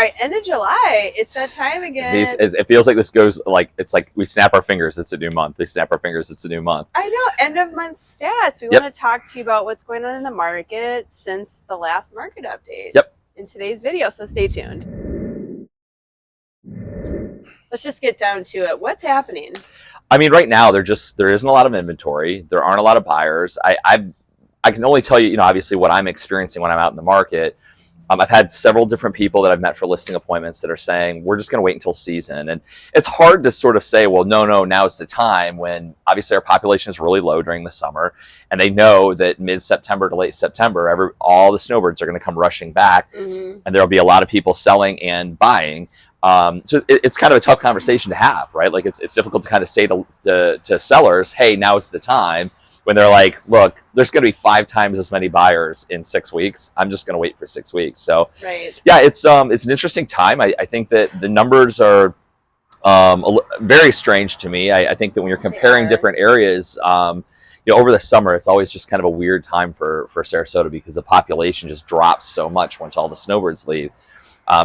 All right, end of July. It's that time again. It feels like this goes like, it's like we snap our fingers, it's a new month. We snap our fingers, it's a new month. I know, end of month stats. We want to talk to you about what's going on in the market since the last market update. Yep. In today's video, so stay tuned. Let's just get down to it. What's happening? I mean, right now there isn't a lot of inventory. There aren't a lot of buyers. I can only tell you, obviously what I'm experiencing when I'm out in the market. I've had several different people that I've met for listing appointments that are saying, we're just going to wait until season. And it's hard to sort of say, well, no, now's the time, when obviously our population is really low during the summer. And they know that mid-September to late September, all the snowbirds are going to come rushing back. And there'll be a lot of people selling and buying. So it's kind of a tough conversation to have, right? Like it's difficult to kind of say to sellers, hey, now's the time. When they're like, look, there's going to be 5 times as many buyers in 6 weeks. I'm just going to wait for 6 weeks. So, yeah, it's an interesting time. I think that the numbers are very strange to me. I think that when you're comparing different areas, over the summer, it's always just kind of a weird time for Sarasota because the population just drops so much once all the snowbirds leave.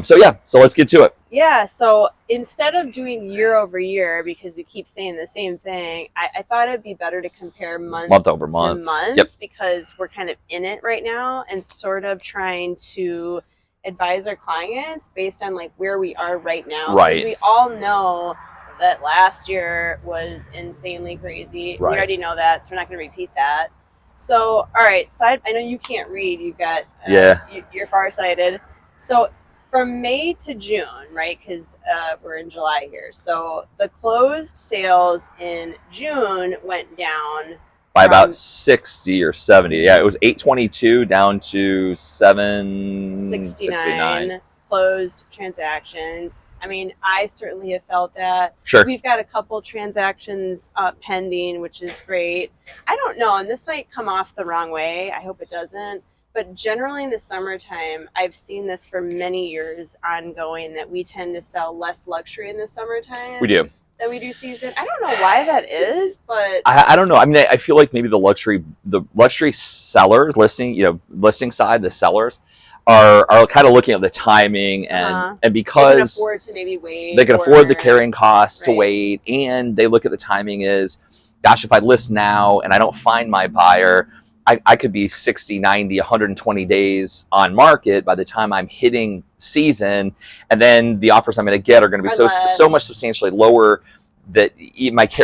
So let's get to it. Yeah, so instead of doing year over year, because we keep saying the same thing, I thought it'd be better to compare month over month to month, because we're kind of in it right now and sort of trying to advise our clients based on like where we are right now. Right. We all know that last year was insanely crazy. Right. We already know that, so we're not going to repeat that. So, all right, I know you can't read. You've got, you're farsighted. So, from May to June, right, because we're in July here. So the closed sales in June went down by about 60 or 70. Yeah, it was 822 down to 769 closed transactions. I mean, I certainly have felt that. Sure. We've got a couple transactions pending, which is great. I don't know, and this might come off the wrong way. I hope it doesn't. But generally in the summertime, I've seen this for many years ongoing, that we tend to sell less luxury in the summertime. We do. Than we do season. I don't know why that is, but I don't know. I mean, I feel like maybe the luxury sellers listing side, the sellers are kind of looking at the timing and because they can afford to maybe wait. They can afford the carrying costs to wait, and they look at the timing is, gosh, if I list now and I don't find my buyer, I could be 60, 90, 120 days on market by the time I'm hitting season, and then the offers I'm going to get are going to be so much substantially lower that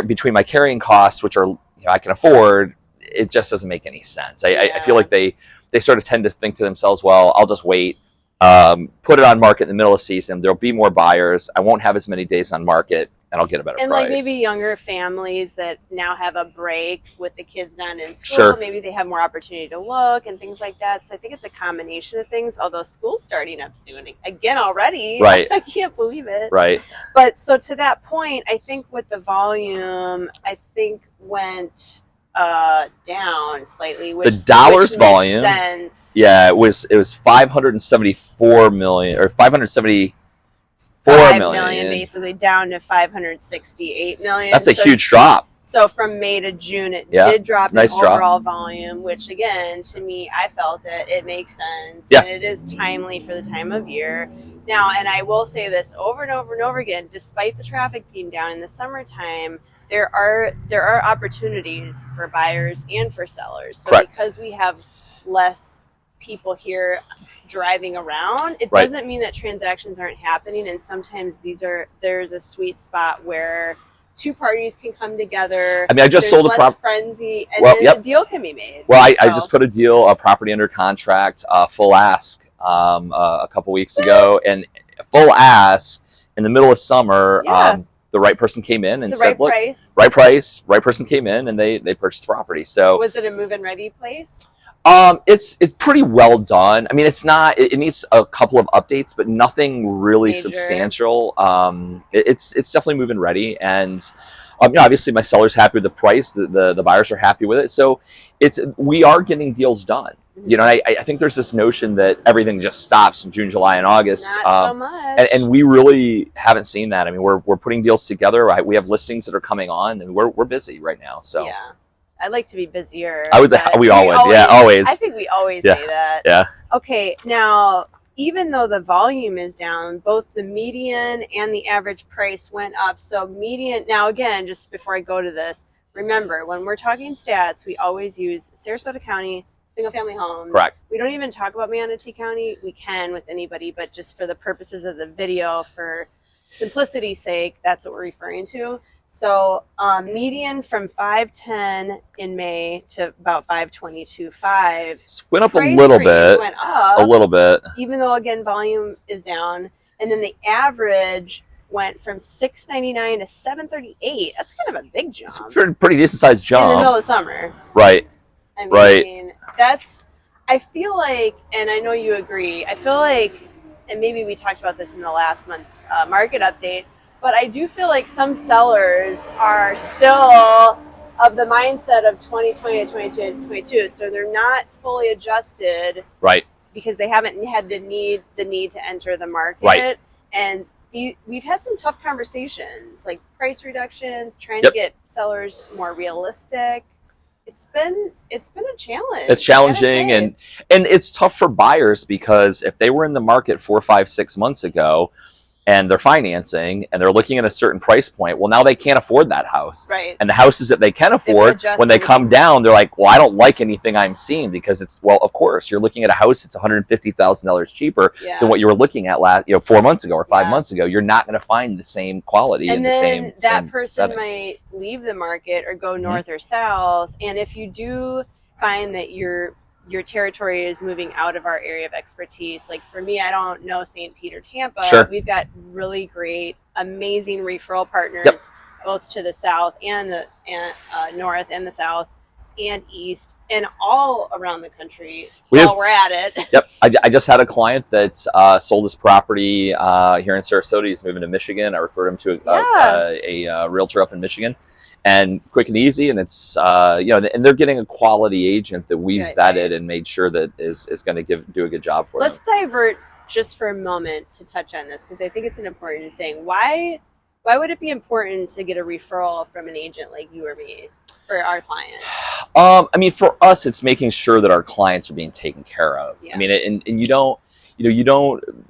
between my carrying costs, which are I can afford, it just doesn't make any sense. I feel like they sort of tend to think to themselves, well, I'll just wait, put it on market in the middle of season. There'll be more buyers. I won't have as many days on market, and I'll get a better price. And like maybe younger families that now have a break with the kids done in school, maybe they have more opportunity to look and things like that. So I think it's a combination of things, although school's starting up soon again already. Right. I can't believe it. Right. But so to that point, I think with the volume, went down slightly. Which, the dollars volume, sense. Yeah, it was 574 million or 574 million, basically down to 568 million. That's a huge drop. So from May to June, it did drop in overall volume, which again, to me, I felt it makes sense. Yeah. And it is timely for the time of year. Now, and I will say this over and over and over again, despite the traffic being down in the summertime, there are opportunities for buyers and for sellers. So because we have less people here driving around, it doesn't mean that transactions aren't happening. And sometimes there's a sweet spot where 2 parties can come together. I mean, I just sold a frenzy, and then a deal can be made. Well, I just put a property under contract, full ask, a couple weeks ago, and full ask in the middle of summer. The right person came in and said, "Look, right price, right person came in, and they purchased the property." So was it a move-in ready place? It's pretty well done. I mean, it's not. It needs a couple of updates, but nothing really substantial. It's definitely move-in ready, and obviously my seller's happy with the price. The buyers are happy with it. So we are getting deals done. You know, I think there's this notion that everything just stops in June, July, and August. Not so much. And we really haven't seen that. I mean, we're putting deals together. We have listings that are coming on, and we're busy right now. So yeah. I'd like to be busier. We all would. Yeah, always. I think we always say that. Yeah. Okay, now even though the volume is down, both the median and the average price went up. So median, now again, just before I go to this, remember, when we're talking stats, we always use Sarasota County, single family homes. Correct. We don't even talk about Manatee County. We can with anybody, but just for the purposes of the video, for simplicity's sake, that's what we're referring to. So median from 510 in May to about 522.5. Went up a Price little range bit. Went up A little bit. even though again volume is down, and then the average went from 699 to 738. That's kind of a big jump. It's a pretty decent sized jump. In the middle of summer. Right. I mean, Right. that's, I feel like, and I know you agree, I feel like, and maybe we talked about this in the last month market update, but I do feel like some sellers are still of the mindset of 2020 to 2022, so they're not fully adjusted. Right. Because they haven't had the need to enter the market. Right. And we've had some tough conversations, like price reductions, trying to get sellers more realistic. It's been a challenge. It's challenging, and it's tough for buyers, because if they were in the market 4, 5, 6 months ago and they're financing and they're looking at a certain price point, well, now they can't afford that house. Right. And the houses that they can afford, when they come down, they're like, well, I don't like anything I'm seeing, because it's, well, of course, you're looking at a house that's $150,000 cheaper than what you were looking at 4 months ago or 5 months ago. You're not going to find the same quality and the same that person settings. might leave the market or go north or south. And if you do find that your territory is moving out of our area of expertise, like for me, I don't know St. Pete or Tampa. Sure. We've got really great, amazing referral partners, both to the south and the north and the south and east and all around the country while we're at it. Yep. I just had a client that sold his property here in Sarasota. He's moving to Michigan. I referred him to a realtor up in Michigan. And quick and easy, and it's and they're getting a quality agent that we've vetted and made sure that is going to do a good job for them. Let's divert just for a moment to touch on this, because I think it's an important thing. Why would it be important to get a referral from an agent like you or me for our client? I mean, for us, it's making sure that our clients are being taken care of. I mean, and you don't,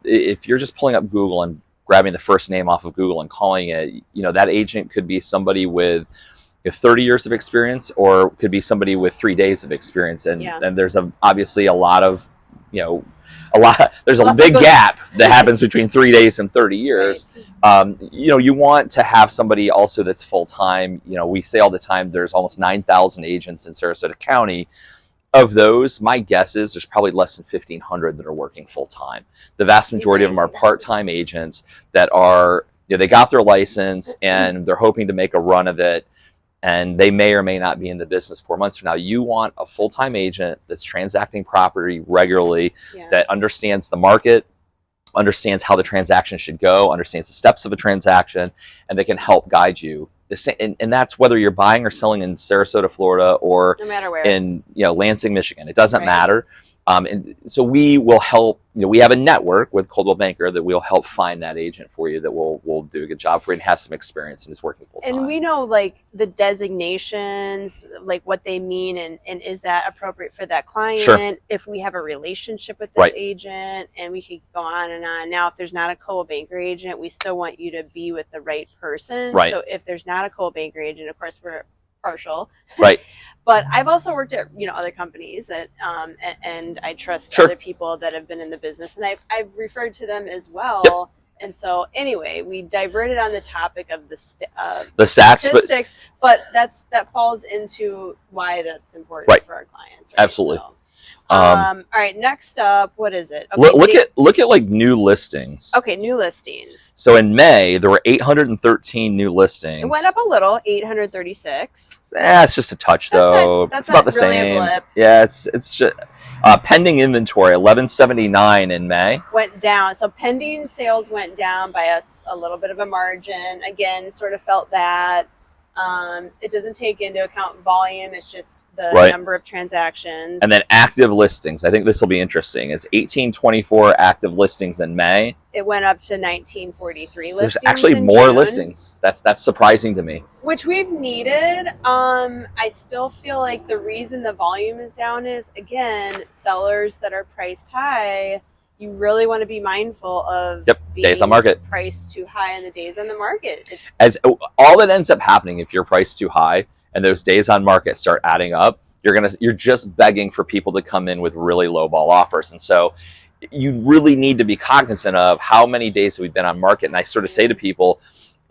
if you're just pulling up Google and grabbing the first name off of Google and calling it, that agent could be somebody with 30 years of experience, or could be somebody with 3 days of experience. And there's obviously a lot of, there's a big gap that happens between 3 days and 30 years. Right. You want to have somebody also that's full-time. We say all the time, there's almost 9,000 agents in Sarasota County. Of those, my guess is there's probably less than 1,500 that are working full-time. The vast majority of them are part-time agents that are, they got their license and they're hoping to make a run of it, and they may or may not be in the business 4 months from now. You want a full-time agent that's transacting property regularly, that understands the market, understands how the transaction should go, understands the steps of a transaction, and they can help guide you. And that's whether you're buying or selling in Sarasota, Florida, or no matter where. In Lansing, Michigan. It doesn't matter. And so we will help. We have a network with Coldwell Banker that will help find that agent for you that will do a good job for you and has some experience and is working full time. And we know like the designations, like what they mean, and is that appropriate for that client? Sure. If we have a relationship with this agent, and we could go on and on. Now, if there's not a Coldwell Banker agent, we still want you to be with the right person. Right. So if there's not a Coldwell Banker agent, of course we're partial. Right. But I've also worked at other companies that and I trust other people that have been in the business, and I've referred to them as well. Yep. And so anyway, we diverted on the topic of the statistics, but that falls into why that's important for our clients. Right? Absolutely. So, all right, next up, what is it? Okay, look at like new listings. Okay, new listings. So in May, there were 813 new listings. It went up a little, 836. It's just a touch, though. It's about the same. Yeah, it's just pending inventory, 1179 in May. Went down. So pending sales went down by a little bit of a margin. Again, sort of felt that. It doesn't take into account volume. It's just the number of transactions. And then active listings. I think this will be interesting. It's 1824 active listings in May. It went up to 1943 listings. There's actually more listings. That's surprising to me. Which we've needed. I still feel like the reason the volume is down is, again, sellers that are priced high you really want to be mindful of being days on market, priced too high in the days on the market. as all that ends up happening if you're priced too high and those days on market start adding up, you're just begging for people to come in with really low ball offers. And so you really need to be cognizant of how many days we've been on market. And I sort of say to people,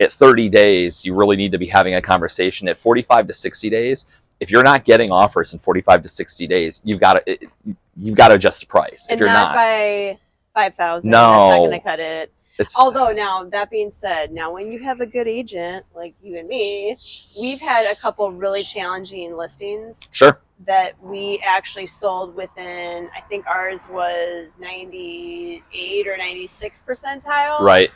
at 30 days, you really need to be having a conversation. At 45 to 60 days, if you're not getting offers in 45 to 60 days, you've got to adjust the price. And if you're not by 5,000, no, that's not going to cut it. It's, although now, that being said, now when you have a good agent like you and me, we've had a couple really challenging listings. Sure. That we actually sold within, I think ours was 98 or 96 percentile. Right.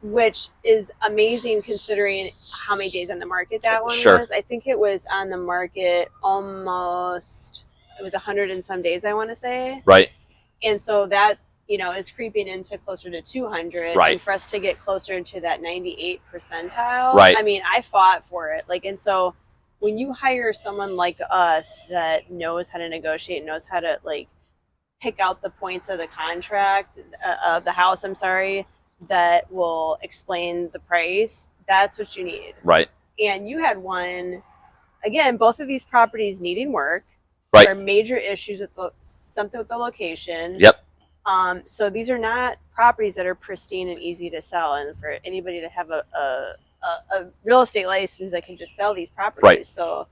Which is amazing considering how many days on the market that one sure. was. I think it was on the market almost, it was 100 and some days, I want to say. Right. And so that, you know, is creeping into closer to 200. Right. And for us to get closer to that 98 percentile, right. I mean, I fought for it. Like, and so when you hire someone like us that knows how to negotiate, knows how to like pick out the points of the contract, of the house, I'm sorry, that will explain the price, that's what you need. Right. And you had one, again, both of these properties needing work. Right. There are major issues with something with the location. Yep. So these are not properties that are pristine and easy to sell. And for anybody to have a real estate license that can just sell these properties. Right. So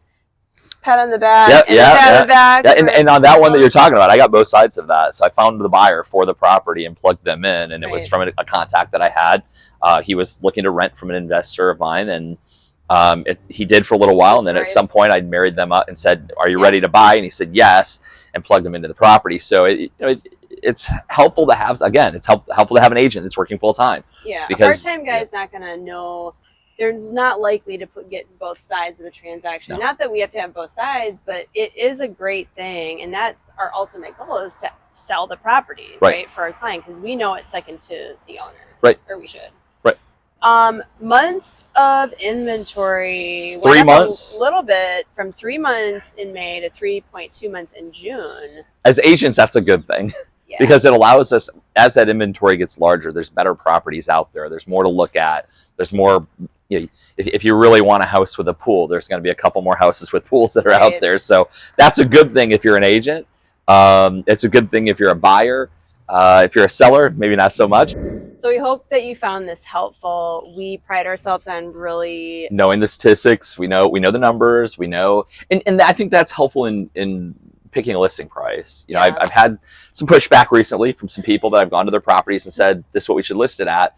pat on the back. Yep, and pat on the back. Yeah. And on that one that you're talking about, I got both sides of that. So I found the buyer for the property and plugged them in, and it was from a contact that I had. He was looking to rent from an investor of mine, and he did for a little while. And then at some point I married them up and said, are you ready to buy? And he said, yes, and plugged them into the property. So it's helpful to have, again, it's helpful to have an agent that's working full time. Yeah, because a part-time guy is not going to know. They're not likely to get both sides of the transaction. No. Not that we have to have both sides, but it is a great thing. And that's our ultimate goal, is to sell the property, right, for our client, because we know it's second to the owner. Right. Or we should. Right. Months of inventory. 3 months. A little bit, from 3 months in May to 3.2 months in June. As agents, that's a good thing. Yeah. Because it allows us, as that inventory gets larger, there's better properties out there. There's more to look at. There's more, you know, if you really want a house with a pool, there's going to be a couple more houses with pools that are out there. So that's a good thing if you're an agent. It's a good thing if you're a buyer. If you're a seller, maybe not so much. So we hope that you found this helpful. We pride ourselves on really knowing the statistics. We know the numbers. We know, and I think that's helpful in picking a listing price. You know, I've had some pushback recently from some people that I've gone to their properties and said, this is what we should list it at.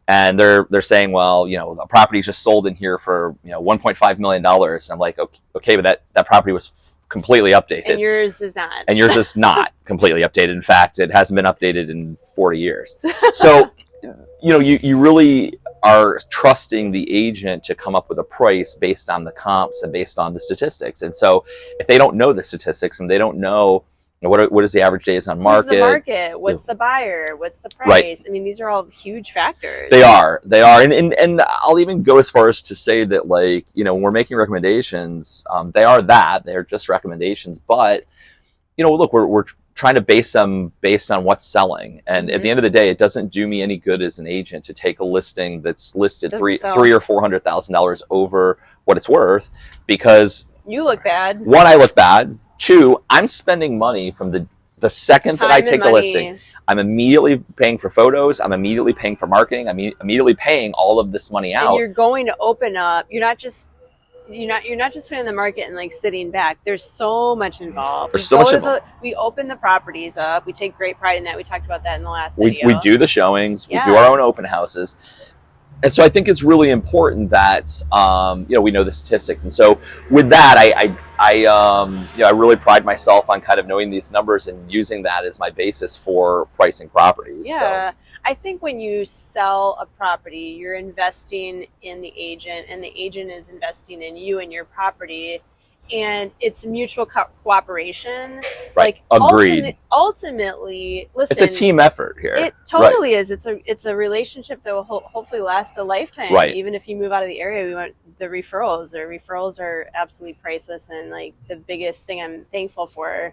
And they're saying, well, you know, a property just sold in here for, you know, $1.5 million. And I'm like, okay, but that property was completely updated. And yours is not. And yours is not completely updated. In fact, it hasn't been updated in 40 years. So, you know, you really are trusting the agent to come up with a price based on the comps and based on the statistics. And so if they don't know the statistics and they don't know, you know, what is the average days on market? What's the market? What's the buyer? What's the price? Right. I mean, these are all huge factors. They are. And I'll even go as far as to say that, like, you know, when we're making recommendations, they're just recommendations. But, you know, look, we're trying to base them based on what's selling. And at the end of the day, it doesn't do me any good as an agent to take a listing that's listed $300,000 or $400,000 over what it's worth, because you look bad. One, I look bad. Two, I'm spending money from the second that I take a listing. I'm immediately paying for photos. I'm immediately paying for marketing. I'm immediately paying all of this money out. And you're going to open up. You're not just putting in the market and like sitting back. There's so much involved. There's so much involved. We open the properties up. We take great pride in that. We talked about that in the last video. We do the showings. We do our own open houses. And so I think it's really important that you know, we know the statistics. And so with that, I really pride myself on kind of knowing these numbers and using that as my basis for pricing properties. Yeah. So. I think when you sell a property, you're investing in the agent, and the agent is investing in you and your property, and it's mutual cooperation. Right. Like, agreed. Ultimately, listen, it's a team effort here. It totally is. It's a relationship that will hopefully last a lifetime. Right. Even if you move out of the area, we want the referrals. The referrals are absolutely priceless, and like the biggest thing I'm thankful for.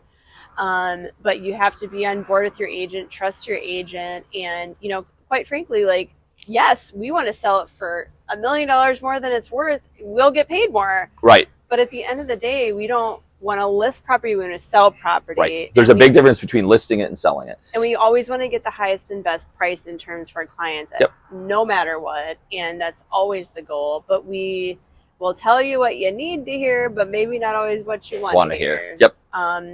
But you have to be on board with your agent, trust your agent, and quite frankly, like, yes, we want to sell it for $1 million more than it's worth. We'll get paid more. Right. But at the end of the day, we don't want to list property. We want to sell property. Right. There's a big difference between listing it and selling it. And we always want to get the highest and best price in terms for our clients, no matter what. And that's always the goal. But we will tell you what you need to hear, but maybe not always what you want to hear. Yep.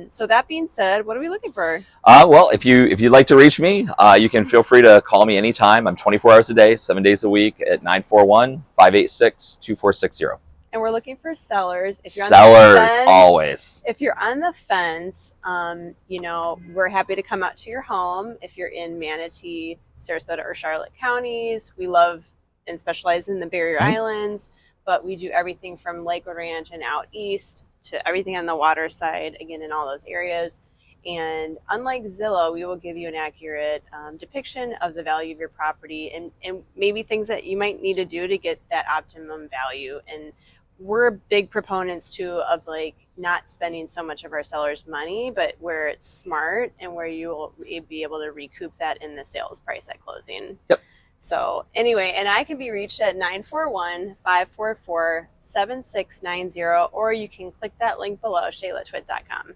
So that being said, what are we looking for? Well, if you'd like to reach me, you can feel free to call me anytime. I'm 24 hours a day, 7 days a week at 941-586-2460. And we're looking for sellers. If you're sellers, on the fence, always. If you're on the fence, we're happy to come out to your home. If you're in Manatee, Sarasota, or Charlotte counties, we love and specialize in the Barrier Islands, but we do everything from Lakewood Ranch and out east to everything on the water side, again, in all those areas. And unlike Zillow, we will give you an accurate depiction of the value of your property and maybe things that you might need to do to get that optimum value. And we're big proponents too of like not spending so much of our sellers' money, but where it's smart and where you will be able to recoup that in the sales price at closing. Yep. So anyway, and I can be reached at 941-544-7690, or you can click that link below, ShaylaTwit.com.